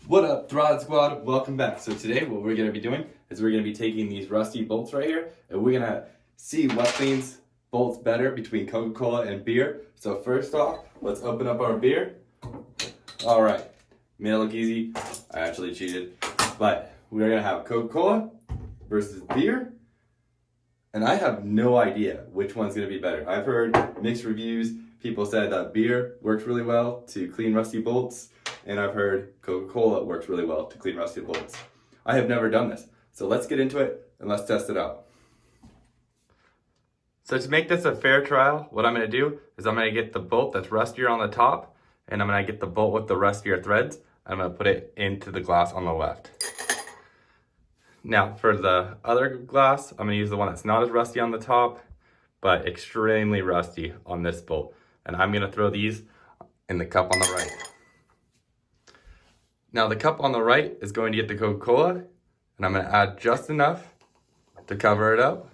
What up, Throd Squad? Welcome back. So today what we're going to be doing is we're going to be taking these rusty bolts right here and we're going to see what cleans bolts better between Coca-Cola and beer. So first off, let's open up our beer. Alright, made it look easy. I actually cheated. But we're going to have Coca-Cola versus beer. And I have no idea which one's going to be better. I've heard mixed reviews. People said that beer works really well to clean rusty bolts. And I've heard Coca-Cola works really well to clean rusty bolts. I have never done this. So let's get into it and let's test it out. So to make this a fair trial, what I'm going to do is I'm going to get the bolt that's rustier on the top and I'm going to get the bolt with the rustier threads. I'm going to put it into the glass on the left. Now for the other glass, I'm going to use the one that's not as rusty on the top, but extremely rusty on this bolt. And I'm going to throw these in the cup on the right. Now the cup on the right is going to get the Coca-Cola, and I'm going to add just enough to cover it up.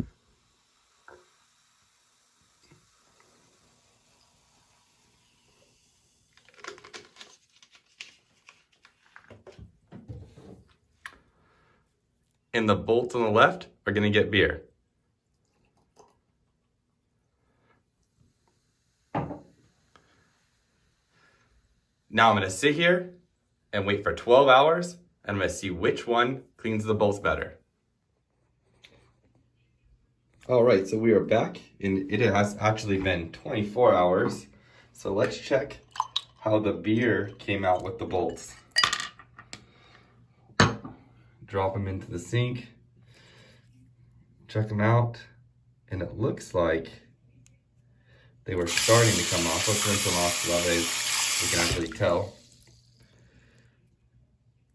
And the bolts on the left are going to get beer. Now I'm going to sit here and wait for 12 hours, and I'm going to see which one cleans the bolts better. All right, so we are back, and it has actually been 24 hours. So let's check how the beer came out with the bolts. Drop them into the sink, check them out, and it looks like they were starting to come off. Let's rinse them off so that way we can actually tell.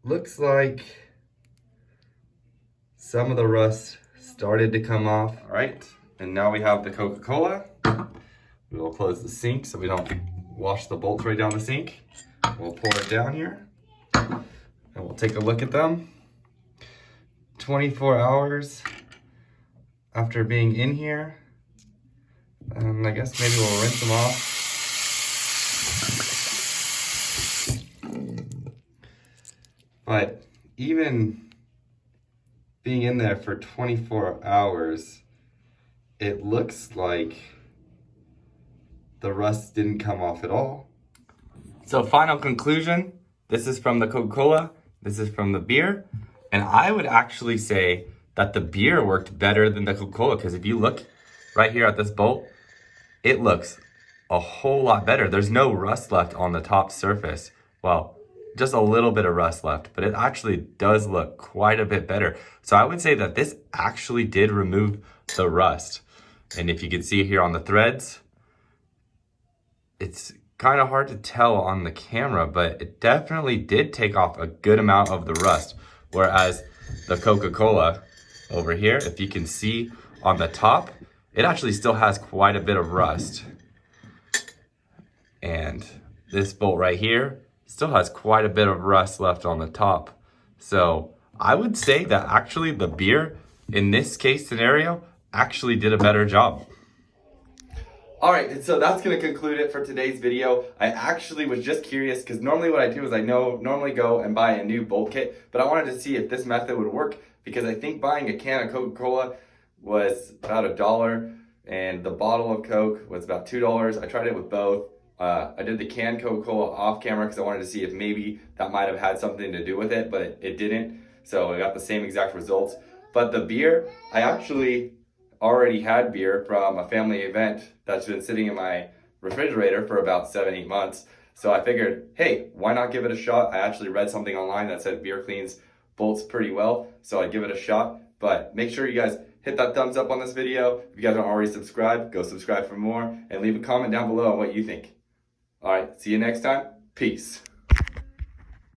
Looks like some of the rust started to come off. All right, and now we have the Coca-Cola. We will close the sink so we don't wash the bolts right down the sink. We'll pour it down here and we'll take a look at them. 24 hours after being in here. And I guess maybe we'll rinse them off. But even being in there for 24 hours, it looks like the rust didn't come off at all. So final conclusion, this is from the Coca-Cola, this is from the beer, and I would actually say that the beer worked better than the Coca-Cola, because if you look right here at this bolt, it looks a whole lot better. There's no rust left on the top surface. Well, just a little bit of rust left, but it actually does look quite a bit better. So I would say that this actually did remove the rust. And if you can see here on the threads, it's kind of hard to tell on the camera, but it definitely did take off a good amount of the rust. Whereas the Coca-Cola over here, if you can see on the top, it actually still has quite a bit of rust. And this bolt right here still has quite a bit of rust left on the top. So I would say that actually the beer in this case scenario actually did a better job. All right, and so that's gonna conclude it for today's video. I actually was just curious because normally what I do is I normally go and buy a new bolt kit, but I wanted to see if this method would work because I think buying a can of Coca-Cola was about $1 and the bottle of Coke was about $2. I tried it with both. I did the canned Coca-Cola off camera because I wanted to see if maybe that might have had something to do with it, but it didn't. So I got the same exact results. But the beer, I actually already had beer from a family event that's been sitting in my refrigerator for about 7-8 months. So I figured, hey, why not give it a shot? I actually read something online that said beer cleans bolts pretty well, so I'd give it a shot. But make sure you guys hit that thumbs up on this video. If you guys aren't already subscribed, go subscribe for more and leave a comment down below on what you think. All right, see you next time. Peace.